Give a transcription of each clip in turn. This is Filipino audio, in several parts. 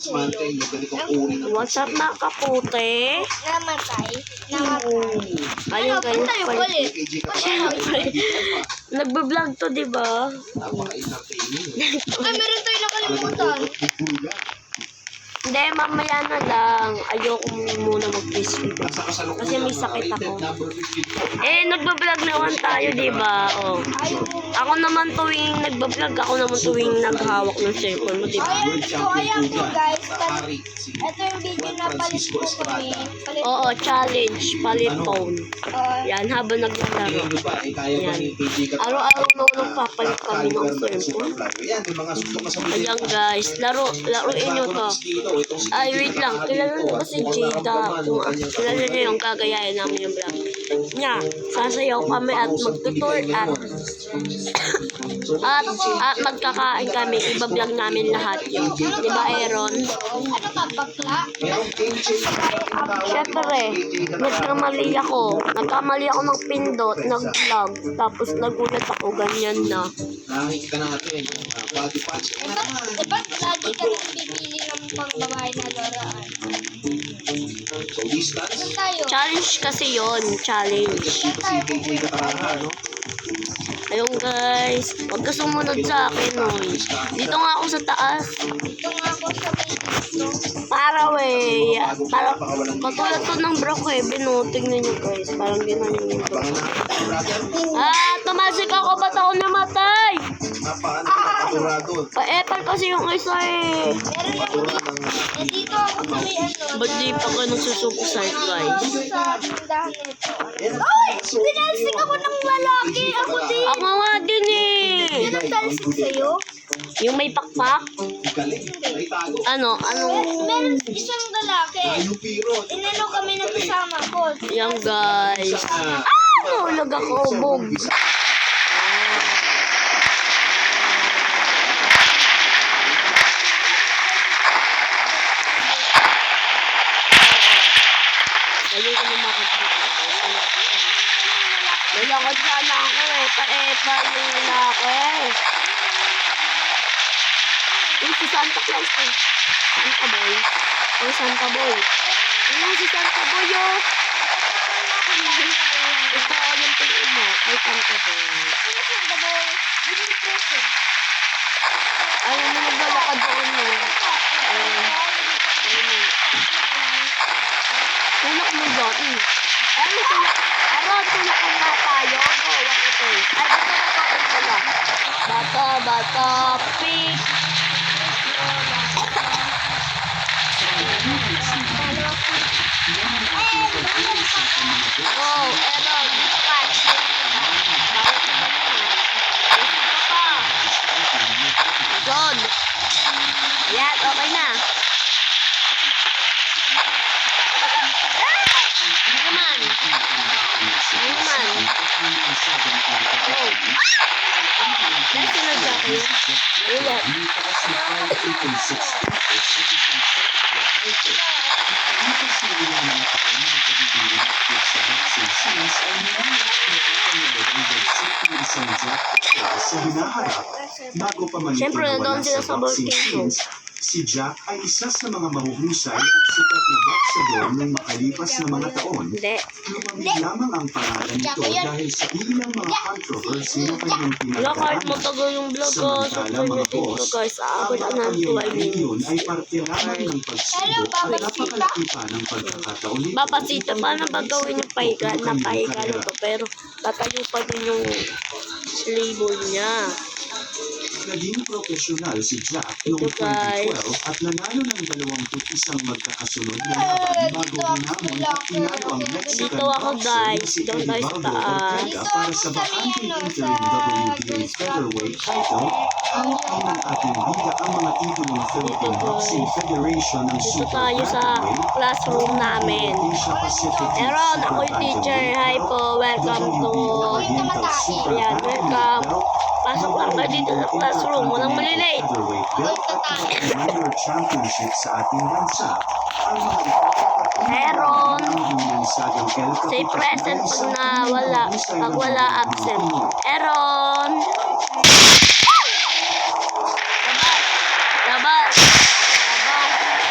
What's up mga kaputi? Namatay. Ayun Ano, guys, tayo ulit. nagbe-vlog to, di ba? Ay, meron tayo nakalimutan. Hindi, mamaya na lang. Ayoko muna mag-crispy kasi may sakit ako. Nagbe-vlog naman tayo, di ba? Oh. Ako naman tuwing nagbe-vlog, ako naman tuwing naghawak ng cellphone mo, di ba? Ayan po guys. Ito yung video na palit po kami. Oo, challenge, palit phone. Yan, habang naglalaro. Yan. Araw-araw na nagpapalit kami ng cellphone. Ayan guys, laruin nyo to. Ay, wait lang. Kilala nyo ba si Jada? Kilala nyo yung gagayahin namin yung vlog niya. Sasayaw kami at magtutur at magkakain kami. Iba-vlog namin lahat yun. Di ba, Aaron? Ano ka, bakla? Siyempre, nagkamali ako ng pindot, nag-vlog. Tapos nagulat ako, ganyan na. Nakikita natin, body patch. Diba lagi ka nang bibili ng pangbabae na laruan? So, distance. Saan tayo? Challenge kasi yon, challenge. Saan tayo Si KJ Kataraha, no? Ayun guys, huwag ka sumunod sa akin, oy. Dito nga ako sa taas. Dito nga ako sa may dito. Para katulad to ng Brock Heaven, no? Tingnan nyo guys, parang ginanin yung Brock. Tumasik ako, ba't ako namatay? Pa-epal kasi yung isa eh. Meron ako dito. Dito ako sa may ano. Ba't di pa ka nagsusupside guys? Sa tindahan nito. Ay! Pinalsik ako ng lalaki! Ako din! Ako nga din eh. Yan ang talsik sa'yo? Yung may pakpak? Ano? Meron isang lalaki. Inano kami ng kasama ko. Yan guys. Nahulog ako, bog. Ayun ko na makapagod. Nalakad sana ako eh. Pa-epa yung lalaki. Si Santa Claus eh. Santa Boy. Santa Boy. Si Santa Boy oh. Ito yung tingin mo. May Santa Boy. Santa Boy? Yung present. Ayaw mo naglalakad doon mo. Tulak mo doon. Tulak mo nga tayo. Go, what ito eh. Ay, bata pala. Bata, pig. Oh, Aaron, dito ka. John. Ayan, okay na. Ano naman? Oh. Dahil sinadya ko yun. Ulat. Siyempre, nandun sila sa volcano. Si Jack ay isa sa mga mahuhusay at sikat na boxador ng makalipas na mga taon. Hindi. Lumamig lamang ang pangalan nito dahil sa ilang mga controversy na kanyang Wala, kahit pinagdaanan. matagal yung vlog ko. Samantala mga boss, Guys, aabot ang na ng 12 ngayon minutes. ay parte lamang ng pagsubok at napakalaki pa ng pagkakataon nito. Papasito, paano ba gawin yung pahiga na pahiga nito? Pero tatayo pa din yung label niya. Naging profesional si Jack noong Ito, guys. 2012 at nanalo ng 21 magkakasunod na laban bago hinamon at tinalo ang Mexican Dito ako, guys. si Doon tayo sa Edivaldo taas. Ortega para sa bakanting interim WBA featherweight title. Hawak ng ating liga ang mga titulong Philippine Boxing Federation ng Dito Super tayo sa Bantamweight, classroom namin. Asia Pacific Aaron, Super ako yung teacher. Hi po, welcome to... Oriental Super Yan, welcome. Bantamweight Pasok lang ka dito sa classroom. Walang malilate. Minor championship sa ating bansa. Ang mga Meron. Say Say present pag wala absent. Aaron. Labas. Labas.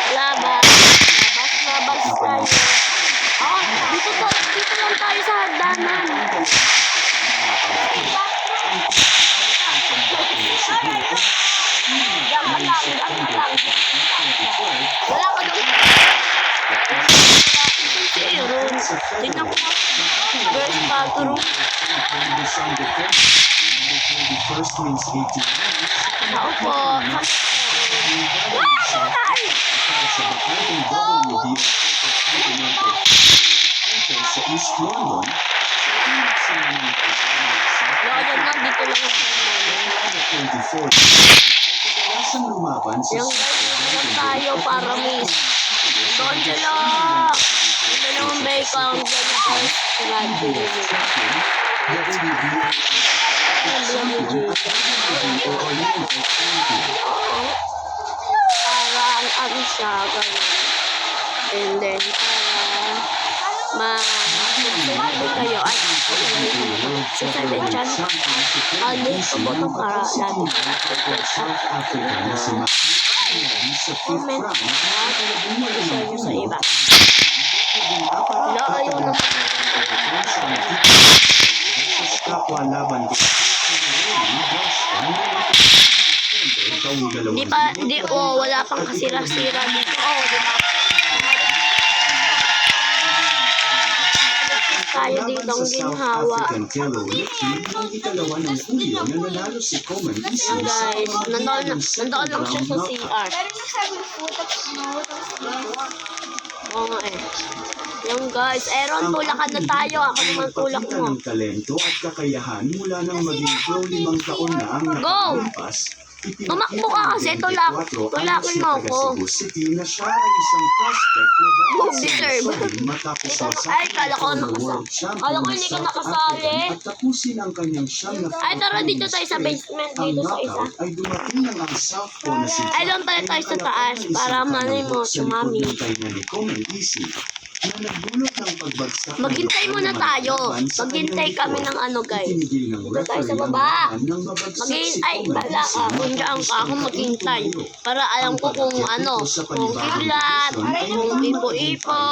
wins 18 rounds. Tao po. Para sa bakanteng WBO sa East London, sa init sa mga Lolo lang, dito lang ako. 24 kadalasang lumaban sa Yung lang tayo para miss. Doon sila. Ito naman bacon. Ganyan ko. Grabe nila. Oo. Parang ano siya. Ganyan. And then para kayo ay sasabi dyan ano ito mo itong karaan comment isa nyo sa iba wala ayaw na wala pang kasira-sira dito di ba tayo ditong ginhawa. Ayan guys, nandoon lang siya sa CR. Oo nga eh. Yung guys, Aaron, tulakan na tayo. Ako naman tulak mo. Ang talento at kakayahan mula nang maging pro 5 taon na ang nakalipas. Tumakbo ka kasi, tulakin mo ako. City na siya ay isang prospect na dapat deserve. matapos Ay, kala ko hindi ka nakasali. At tapusin ang kanyang siyam na Ay, tara dito tayo sa basement. Dito sa isa. ay dumating ng ang southpaw na si Ay, doon pala tayo sa taas para manay mo, sumami. Maghintay muna tayo. Maghintay kami ng ano guys. Dito tayo sa baba. Ay, bala ka. Kung dyan ka ako maghintay. Para alam ko kung ano. Kung kidlat, kung ipo-ipo.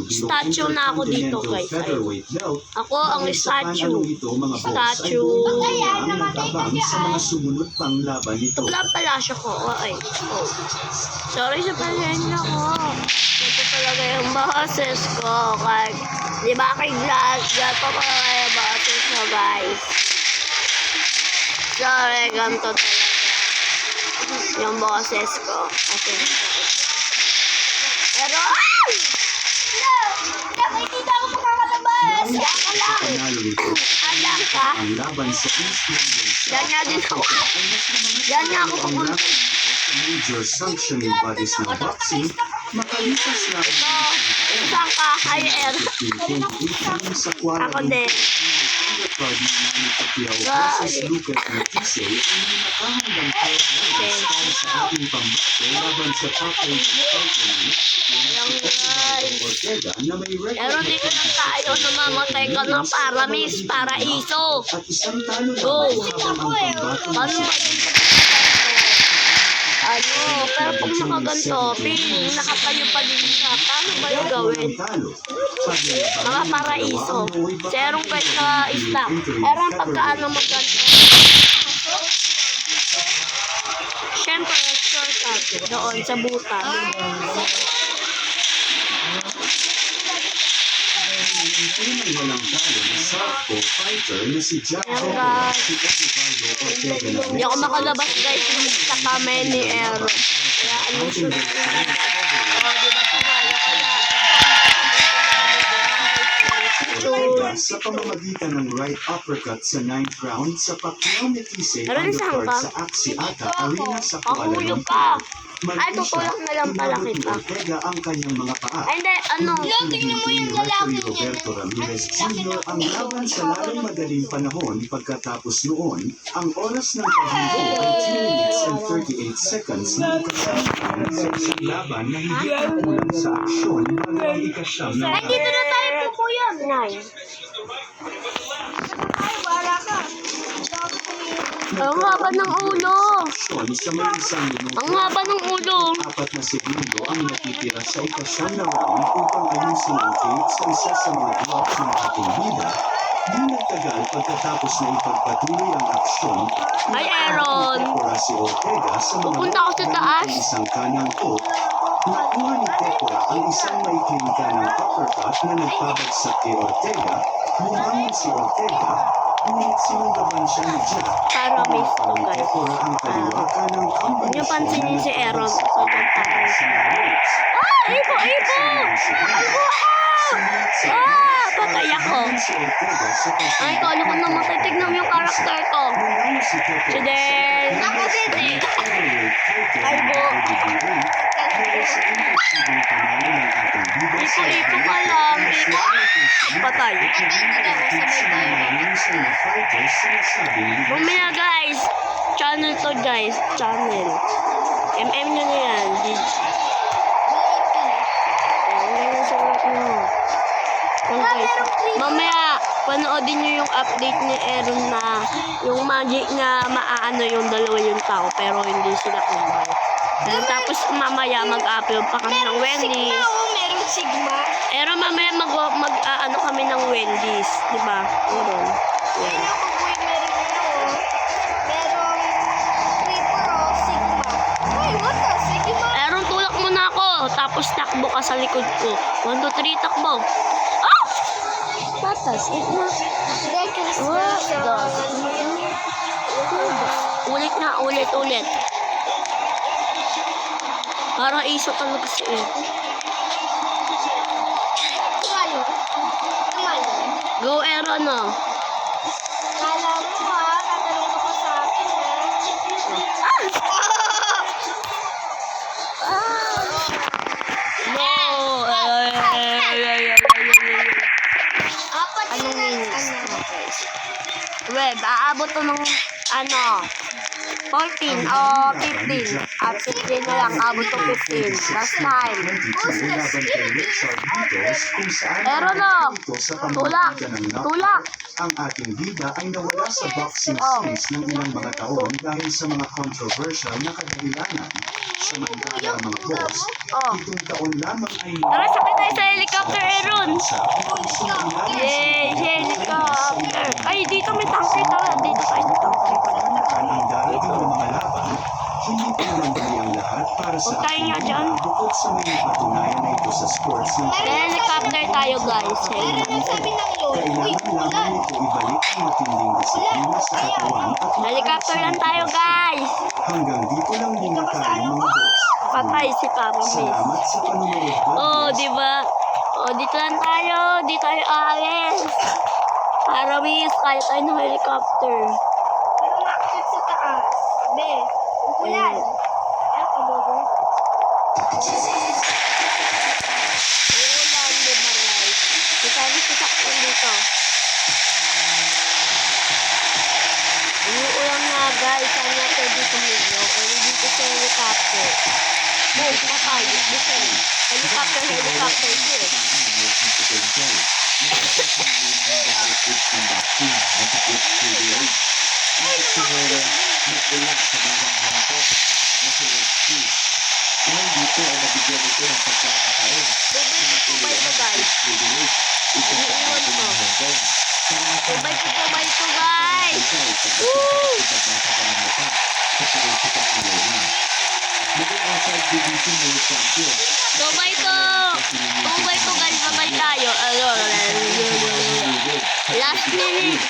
Statue na ako dito guys. Ay. Ako ang statue. Statue. Ito pala siya ko. Ay. Oh. Sorry sa pasensya ko. Ito talaga yung boses ko. Kahit, di ba kay Glass? Gato ko lang yung boses ko, guys. Sorry, ganito talaga. Yung boses ko. Kasi pero, Hindi na ako makakalabas. Saka lang. Alam ka. Ganyan din ako. Ganyan ako pupunta. Major sanctioning bodies ng boxing, makalipas na Saan ka? Hi, Er. Ako din. Pero dito na tayo namamatay ka ng paramis, paraiso. Go. Paano ba ano, pero pag nakaganto, feeling nakatayo pa din siya. Paano ba yung gawin? Mga paraiso. Serong guys na isla. Erang pagkaano magganto. Siyempre, shortcut. Doon sa butan. Hindi ako makalabas guys sa kami ni Aaron. Kaya ano siya? Di ba tumaya kaya? Sa pamamagitan ng right uppercut sa 9th round sa Pacquiao Metise undercard sa Axiata Arena sa Kuala Lumpur. Ay, tutulak na lang pala kita. Ortega ang kanyang mga paa. Ay, hindi, ano? Tingnan mo yung lalaki niya. Roberto Ramirez Jr. ang laban sa lalong madaling panahon pagkatapos noon, ang oras ng paghipo ay 2 minutes and 38 seconds na ikasamang sa isang laban na hindi kulang sa aksyon bago ang ikasyam na Dito na tayo po kuya. Nine. Ay, wala ka. Ang haba ng ulo. aksyon sa may isang Ang minuto. haba ng ulo. 4 na segundo ang natitira sa ikasyam na round upang ayusin ang cage sa isa sa mga blocks ng ating bida. Di nagtagal pagkatapos na ipagpatuloy ang aksyon. Hi, Aaron. Tepora si Ortega sa mga Pupunta ako sa taas. isang kanang hook. Nakuha ni Tepora ang isang maikling kanang uppercut na nagpabagsak kay Ortega. Lumangon si Ortega. Ngunit sinungaban siya ni Jack. Para miss to guys. Epora ang kaliwa kanang company. Huwag niyo pansinin si Aaron sa sobrang taas. Ipo! Patay ako. Ay, kala ko namatay. Tignan mo yung karakter ko. Si Del. Ako din eh. Ipo pa lang. Ipo. Patay. Bumaya guys. Channel to guys. Channel. MM nyo na yan. Mamaya, panoodin nyo yung update ni Aaron na yung magic na maaano yung dalawa yung tao pero hindi sila kumbay. Tapos mamaya mag-upload pa kami ng Wendy's. Meron Sigma. Aaron, mamaya mag-ano kami ng Wendy's. Diba? Aaron. Ayun ako po yung merong Creeper o Sigma. Ay, what the? Sigma? Aaron, tulak mo na ako. Tapos takbo ka sa likod ko. 1, 2, 3, takbo. Ah! Patas. Ulit na, ulit. Para iso talaga si Aaron. Tumalo. Go, Aaron, no. Kala mo tatanong ka pa sa akin No. Apat Anong na minutes? Web, aabot to ng 14 o 15. At 15 na lang, aabot to 15. Last time. Aaron, no. Tulak. Ang ating bida ay nawala sa boxing scenes ng ilang mga taon dahil sa mga controversial na kadahilanan. Samantala mga boss, itong taon lamang ay Tara, sakay tayo sa helicopter, Aaron. Yay, helicopter. Ay, dito may tanker. Tara, dito tayo sa tanker. ang darating ng mga laban, hindi pa naman dali ang lahat para sa Huwag tayo nga ating dyan. bida bukod sa may patunayan na ito sa sports ng Helicopter tayo, guys. Meron nagsabi ng load. Uy, kailangan ulan. lamang ito ibalik ang matinding disiplina sa katawan at Helicopter lang tayo, guys. hanggang dito lang muna tayo mga boss. Patay si Paramis. Salamat sa panonood. Oh, di ba? Oh, dito lang tayo. Dito tayo aalis. Paramis, kaya tayo ng helicopter. Pero makakit sa taas. Be, ulan. Ano ka, Bobo? Uulan, di ba, guys? Di tayo sasaktan dito. Uulan nga, guys. Saan nga pwede tumulong? Pwede dito sa helicopter. Boom, patay. Dito. Helicopter po. Tubay ko, guys. Iniiwan mo. Tubay ko, guys. Woo! Tubay ko, guys. Babay tayo. Last minute.